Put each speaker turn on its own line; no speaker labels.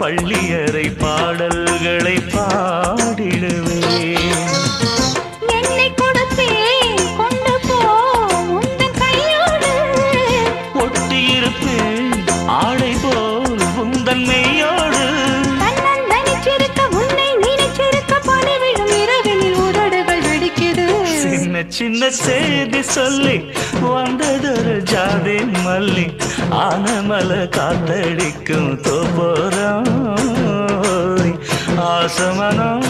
பள்ளியறை பாடல்களை பாடிடுவேன்.
என்னை கொடுத்தேன் கொண்டு போ உந்தன் கையோடு,
ஒட்டியிருப்பேன் ஆடை போல் உந்தன் மெய்யோடு.
தன்னன் நினைச்சிருக்க உன்னை நினைச்சிருக்க பணிவிடும் இரவினில் உதடுகள் வெடிக்குது.
சின்ன சின்ன செய்தி சொல்லி வந்ததொரு ஜாதி மல்லி, ஆனமல காத்தடிக்கும் தோப்போரம் ஆசமனம்